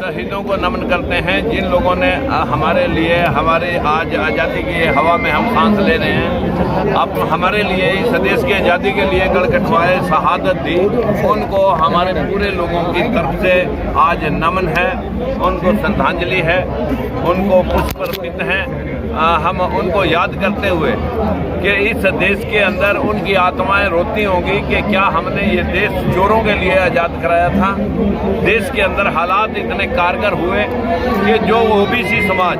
शहीदों को नमन करते हैं जिन लोगों ने हमारे लिए, हमारे आज आज़ादी की हवा में हम सांस ले रहे हैं, अब हमारे लिए इस देश की आज़ादी के लिए गढ़ कटवाए शहादत दी, उनको हमारे पूरे लोगों की तरफ से आज नमन है, उनको श्रद्धांजलि है, उनको पुष्प अर्पित हैं। हम उनको याद करते हुए कि इस देश के अंदर उनकी आत्माएं रोती होंगी कि क्या हमने ये देश चोरों के लिए आज़ाद कराया था। देश के अंदर हालात इतने कारगर हुए कि जो ओबीसी समाज,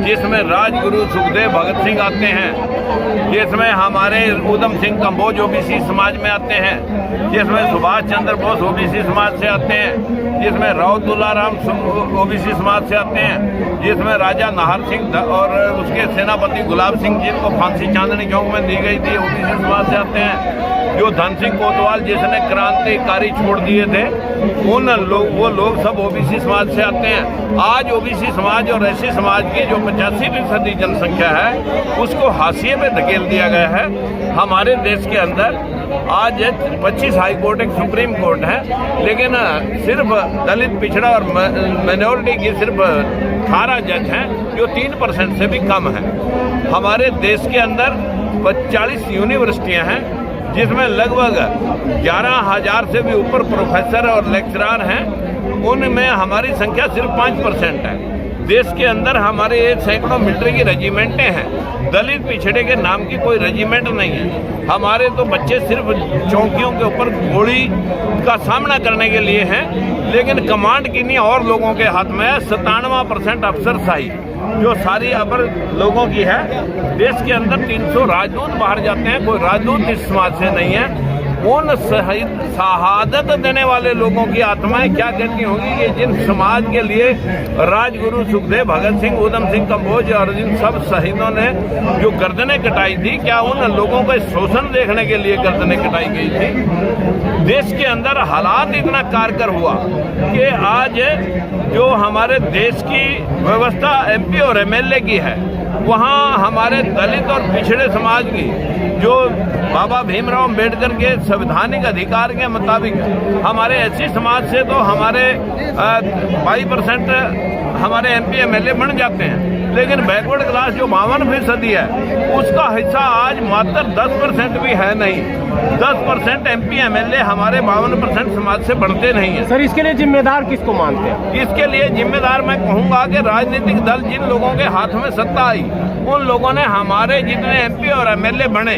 जिसमें राजगुरु सुखदेव भगत सिंह आते हैं, जिसमें हमारे ऊधम सिंह कंबोज ओबीसी समाज में आते हैं, जिसमें सुभाष चंद्र बोस ओबीसी समाज से आते हैं, जिसमें राव तुलाराम ओबीसी समाज से आते हैं, जिसमें राजा नाहर सिंह और उसके सेनापति गुलाब सिंह जिनको फांसी चांदनी चौक में दी गई थी ओबीसी समाज से आते हैं, जो धन सिंह कोतवाल जिसने क्रांतिकारी छोड़ दिए थे, वो लोग सब ओबीसी समाज से आते हैं। आज ओबीसी समाज और एससी समाज की जो 85% जनसंख्या है उसको हाशिए में धकेल दिया गया है। हमारे देश के अंदर आज 25 हाई कोर्ट, एक सुप्रीम कोर्ट है, लेकिन सिर्फ दलित, पिछड़ा और माइनॉरिटी की सिर्फ 18 जज हैं, जो 3% से भी कम है। हमारे देश के अंदर 40 यूनिवर्सिटियां हैं, जिसमें लगभग 11,000 से भी ऊपर प्रोफेसर और लेक्चरार हैं, उनमें हमारी संख्या सिर्फ 5% है। देश के अंदर हमारे सैकड़ों मिलिट्री की रेजिमेंटें हैं, दलित पिछड़े के नाम की कोई रेजिमेंट नहीं है। हमारे तो बच्चे सिर्फ चौकियों के ऊपर गोली का सामना करने के लिए हैं, लेकिन कमांड किन्हीं और लोगों के हाथ में है। 97% अफसरशाही जो सारी अपर लोगों की है। देश के अंदर 300 राजदूत बाहर जाते हैं, कोई राजदूत इस समाज से नहीं है। उन शहादत देने वाले लोगों की आत्माएं क्या कहती होंगी कि जिन समाज के लिए राजगुरु सुखदेव भगत सिंह, ऊधम सिंह कंबोज और जिन सब शहीदों ने जो गर्दनें कटाई थी, क्या उन लोगों का शोषण देखने के लिए गर्दनें कटाई गई थी। देश के अंदर हालात इतना कारगर हुआ कि आज जो हमारे देश की व्यवस्था एमपी और एमएलए की है, वहाँ हमारे दलित और पिछड़े समाज की जो बाबा भीमराव अम्बेडकर के संवैधानिक अधिकार के मुताबिक हमारे एससी समाज से तो हमारे 22% हमारे एमपी एमएलए बन जाते हैं, लेकिन बैकवर्ड क्लास जो 52% है उसका हिस्सा आज मात्र 10% भी है नहीं। 10% एमपी एमएलए हमारे 52% समाज से बनते नहीं है। सर, इसके लिए जिम्मेदार किसको मानते हैं? इसके लिए जिम्मेदार मैं कहूँगा कि राजनीतिक दल जिन लोगों के हाथ में सत्ता आई, उन लोगों ने हमारे जितने एमपी और एमएलए बने,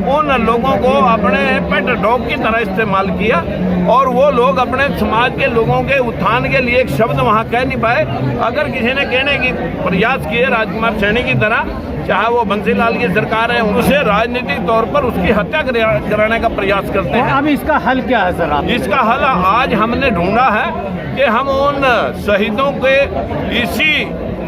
उन लोगों को अपने पेट डॉग की तरह इस्तेमाल किया, और वो लोग अपने समाज के लोगों के उत्थान के लिए एक शब्द वहाँ कह नहीं पाए। अगर किसी ने कहने की प्रयास किए राजकुमार सैनी की तरह, चाहे वो बंसीलाल की सरकार है, उसे राजनीतिक तौर पर उसकी हत्या कराने का प्रयास करते हैं। अब इसका हल क्या है सर? इसका हल आज हमने ढूंढा है कि हम उन शहीदों के इसी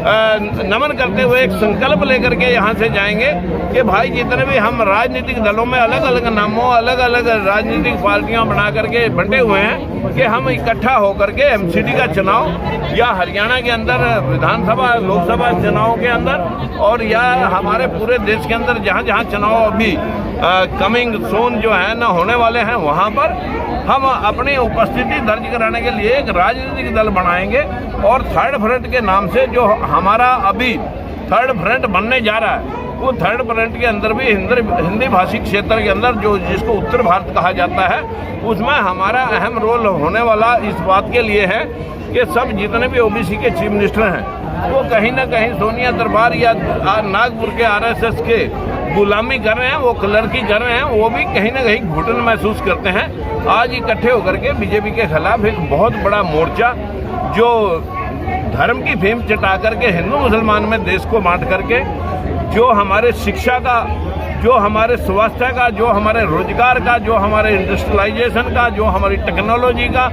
नमन करते हुए एक संकल्प लेकर के यहाँ से जाएंगे कि भाई जितने भी हम राजनीतिक दलों में अलग अलग नामों, अलग अलग राजनीतिक पार्टियां बना करके बंटे हुए हैं, कि हम इकट्ठा होकर के एमसीडी का चुनाव या हरियाणा के अंदर विधानसभा लोकसभा चुनाव के अंदर, और या हमारे पूरे देश के अंदर जहाँ जहाँ चुनाव अभी कमिंग सून जो है ना होने वाले हैं, वहाँ पर हम अपनी उपस्थिति दर्ज कराने के लिए एक राजनीतिक दल बनाएंगे। और थर्ड फ्रंट के नाम से जो हमारा अभी थर्ड फ्रंट बनने जा रहा है, वो थर्ड फ्रंट के अंदर भी हिंदी भाषी क्षेत्र के अंदर जो जिसको उत्तर भारत कहा जाता है, उसमें हमारा अहम रोल होने वाला इस बात के लिए है कि सब जितने भी ओबीसी के चीफ मिनिस्टर हैं, वो कहीं ना कहीं सोनिया दरबार या नागपुर के आरएसएस के गुलामी कर रहे हैं, वो क्लर्की कर रहे हैं, वो भी कहीं ना कहीं घुटन महसूस करते हैं। आज इकट्ठे होकर के बीजेपी के खिलाफ एक बहुत बड़ा मोर्चा, जो धर्म की फेम चटा करके हिंदू मुसलमान में देश को बांट करके, जो हमारे शिक्षा का, जो हमारे स्वास्थ्य का, जो हमारे रोजगार का, जो हमारे इंडस्ट्रियलाइजेशन का, जो हमारी टेक्नोलॉजी का,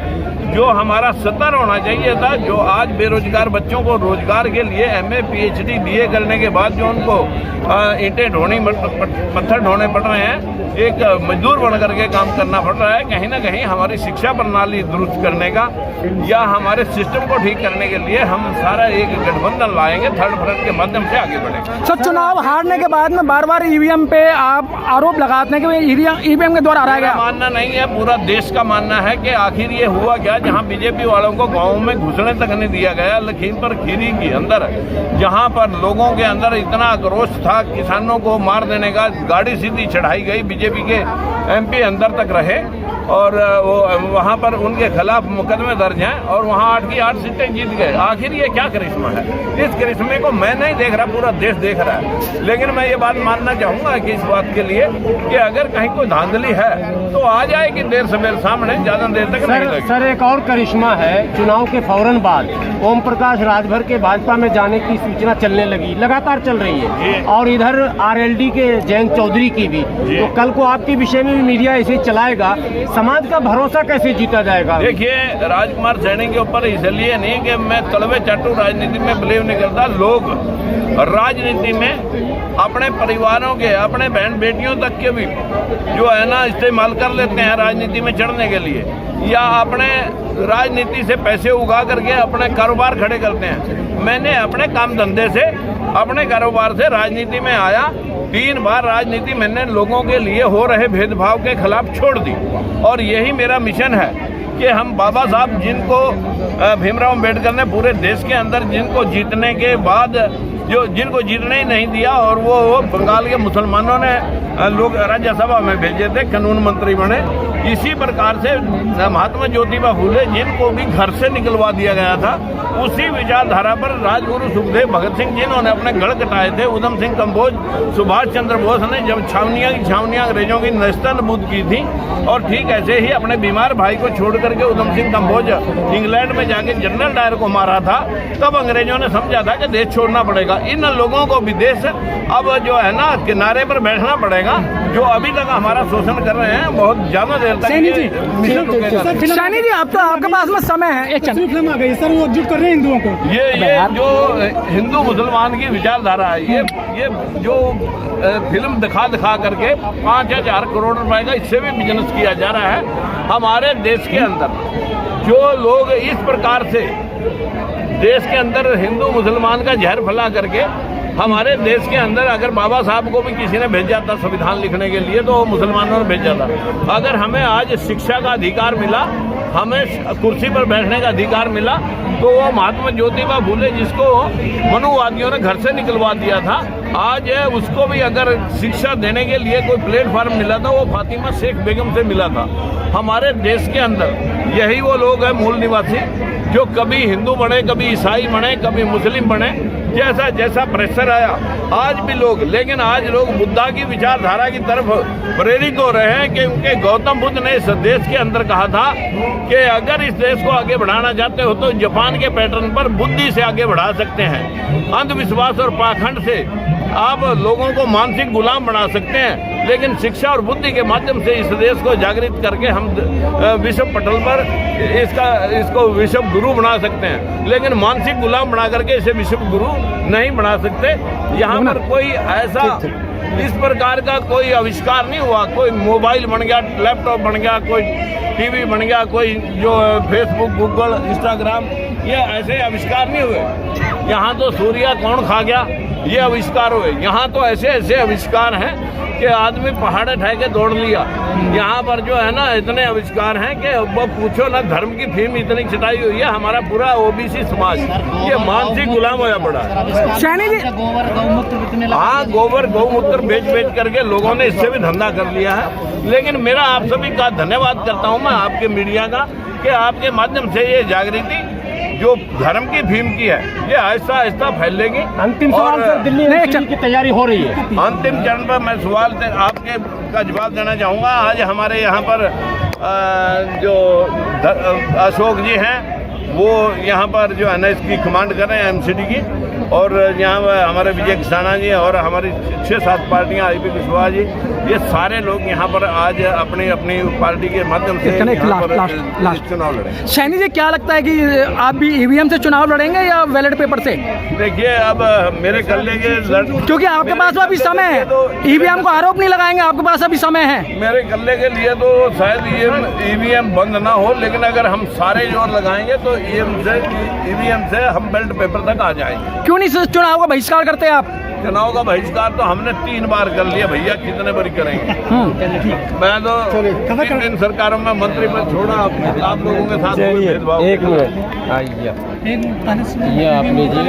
जो हमारा स्तर होना चाहिए था, जो आज बेरोजगार बच्चों को रोजगार के लिए एमए, पीएचडी, बीए करने के बाद जो उनको ईंटें ढोनी, पत्थर ढोने पड़ रहे हैं, एक मजदूर बन करके काम करना पड़ रहा है। कहीं ना कहीं हमारी शिक्षा प्रणाली दुरुस्त करने का या हमारे सिस्टम को ठीक करने के लिए हम सारा एक गठबंधन लाएंगे, थर्ड फ्रंट के माध्यम से आगे बढ़ेंगे। तो चुनाव हारने के बाद में बार बार ईवीएम पे पे आप आरोप लगाते हैं कि ईवीएम के द्वारा हराया मेरा गया। मानना नहीं है, पूरा देश का मानना है कि आखिर ये हुआ क्या, जहां बीजेपी वालों को गाँव में घुसने तक नहीं दिया गया। लखीमपुर खीरी के अंदर जहां पर लोगों के अंदर इतना आक्रोश था, किसानों को मार देने का, गाड़ी सीधी चढ़ाई गई, बीजेपी के एमपी अंदर तक रहे और वो वहाँ पर उनके खिलाफ मुकदमे दर्ज हैं और वहाँ 8 की 8 सीटें जीत गए। आखिर ये क्या करिश्मा है? इस करिश्मे को मैं नहीं देख रहा, पूरा देश देख रहा है। लेकिन मैं ये बात मानना चाहूँगा कि इस बात के लिए कि अगर कहीं कोई धांधली है तो आ जाएगी देर सवेर सामने, ज़्यादा देर तक नहीं लगेगी। सर एक और करिश्मा है, चुनाव के फौरन बाद ओम प्रकाश राजभर के भाजपा में जाने की सूचना चलने लगी, लगातार चल रही है, और इधर आरएलडी के जयंत चौधरी की भी। तो कल को आपके विषय में भी मीडिया ऐसे चलाएगा, समाज का भरोसा कैसे जीता जाएगा? देखिए, राजकुमार सैनी के ऊपर इसलिए नहीं कि मैं तलवे चाटू राजनीति में बिलीव नहीं करता। लोग राजनीति में अपने परिवारों के, अपने बहन बेटियों तक के भी जो है ना इस्तेमाल कर लेते हैं राजनीति में चढ़ने के लिए, या अपने राजनीति से पैसे उगा करके अपने कारोबार खड़े करते हैं। मैंने अपने काम धंधे से, अपने कारोबार से राजनीति में आया। 3 बार राजनीति मैंने लोगों के लिए हो रहे भेदभाव के खिलाफ छोड़ दी और यही मेरा मिशन है कि हम बाबा साहब जिनको भीमराव अम्बेडकर ने पूरे देश के अंदर जिनको जीतने के बाद जिनको जीतने ही नहीं दिया और वो बंगाल के मुसलमानों ने लोग राज्यसभा में भेजे थे, कानून मंत्री बने। इसी प्रकार से महात्मा ज्योतिबा फूले जिनको भी घर से निकलवा दिया गया था, उसी विचारधारा पर राजगुरु सुखदेव भगत सिंह जिन्होंने अपने गढ़ कटाए थे, उधम सिंह कंबोज, सुभाष चंद्र बोस ने जब छावनियां अंग्रेजों की नस्तनबूद की थी, और ठीक ऐसे ही अपने बीमार भाई को छोड़ करके उधम सिंह कंबोज इंग्लैंड में जाके जनरल डायर को मारा था, तब अंग्रेजों ने समझा था कि देश छोड़ना पड़ेगा। इन लोगों को विदेश अब जो है ना किनारे पर बैठना पड़ेगा, जो अभी तक हमारा शोषण कर रहे हैं, बहुत ज्यादा देर तक। सैनी जी, अब तो आपके पास में समय है, एक फिल्म आ गई सर, वो एकजुट कर रहे हैं हिंदुओं को। ये जो हिंदू मुसलमान की विचारधारा है, ये जो फिल्म दिखा करके 5,000 करोड़ रुपए का इससे भी बिजनेस किया जा रहा है हमारे देश के अंदर। जो लोग इस प्रकार से देश के अंदर हिंदू मुसलमान का जहर फैला करके हमारे देश के अंदर, अगर बाबा साहब को भी किसी ने भेजा था संविधान लिखने के लिए तो मुसलमानों ने भेजा था। अगर हमें आज शिक्षा का अधिकार मिला, हमें कुर्सी पर बैठने का अधिकार मिला, तो वो महात्मा ज्योतिबा फूले जिसको मनुवादियों ने घर से निकलवा दिया था, आज उसको भी अगर शिक्षा देने के लिए कोई प्लेटफार्म मिला था, वो फातिमा शेख बेगम से मिला था। हमारे देश के अंदर यही वो लोग हैं मूल निवासी, जो कभी हिंदू बने, कभी ईसाई बने, कभी मुस्लिम बने, जैसा जैसा प्रेशर आया आज भी लोग, लेकिन आज लोग बुद्धा की विचारधारा की तरफ प्रेरित हो रहे हैं। क्योंकि गौतम बुद्ध ने इस देश के अंदर कहा था कि अगर इस देश को आगे बढ़ाना चाहते हो तो जापान के पैटर्न पर बुद्धि से आगे बढ़ा सकते हैं। अंधविश्वास और पाखंड से आप लोगों को मानसिक गुलाम बना सकते हैं, लेकिन शिक्षा और बुद्धि के माध्यम से इस देश को जागृत करके हम विश्व पटल पर इसको विश्व गुरु बना सकते हैं। लेकिन मानसिक गुलाम बना करके इसे विश्व गुरु नहीं बना सकते। यहाँ पर कोई ऐसा इस प्रकार का कोई आविष्कार नहीं हुआ। कोई मोबाइल बन गया, लैपटॉप बन गया, कोई टीवी बन गया, कोई जो फेसबुक, गूगल, इंस्टाग्राम, ये ऐसे आविष्कार नहीं हुए। यहाँ तो सूर्य कौन खा गया, ये आविष्कार हुए। यहाँ तो ऐसे ऐसे आविष्कार हैं कि आदमी पहाड़ उठा के दौड़ लिया। यहाँ पर जो है ना इतने आविष्कार हैं कि वो पूछो ना, धर्म की फीम इतनी छिटाई हुई है। हमारा पूरा ओबीसी समाज ये मानसिक गुलाम होया पड़ा है। सैनी जी, हाँ, गोबर गौमूत्र बेच करके लोगों ने इससे भी धंधा कर लिया है। लेकिन मेरा आप सभी का धन्यवाद करता हूँ मैं, आपके मीडिया का, कि आपके माध्यम से ये जागृति जो धर्म की भीम की है, ये आहिस्ता आहिस्ता फैलेगी। अंतिम सवाल सर, दिल्ली में की तैयारी हो रही है। अंतिम चरण पर मैं सवाल आपके का जवाब देना चाहूँगा। आज हमारे यहाँ पर जो अशोक जी हैं, वो यहाँ पर जो है ना इसकी कमांड कर रहे हैं एमसीडी की, और यहाँ हमारे विजय किसाना जी और हमारी 6-7 पार्टियाँ, आईपी कुशवाहा जी, ये सारे लोग यहाँ पर आज अपनी अपनी पार्टी के माध्यम से चुनाव लड़ेंगे। सैनी जी, क्या लगता है कि आप भी ईवीएम से चुनाव लड़ेंगे या बैलेट पेपर से? देखिए, अब मेरे कल्ले के क्योंकि आपके पास अभी समय है, ईवीएम को आरोप नहीं लगाएंगे, आपके पास अभी समय है। मेरे कल्ले के लिए तो शायद ईवीएम बंद ना हो, लेकिन अगर हम सारे जोर लगाएंगे तो ईवीएम से हम बैलेट पेपर तक आ जाएंगे। क्यों नहीं चुनाव का बहिष्कार करते आप? चुनाव का बहिष्कार तो हमने 3 बार कर लिया भैया, कितने बारी करेंगे। मैं तो 3 सरकारों में मंत्री पद छोड़ा, आप लोगों के साथ कोई भेदभाव। एक मिनट आइए, ये आप लीजिए।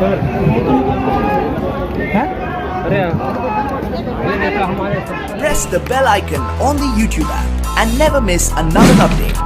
सर अरे Press the bell icon on the YouTube app and never miss another update.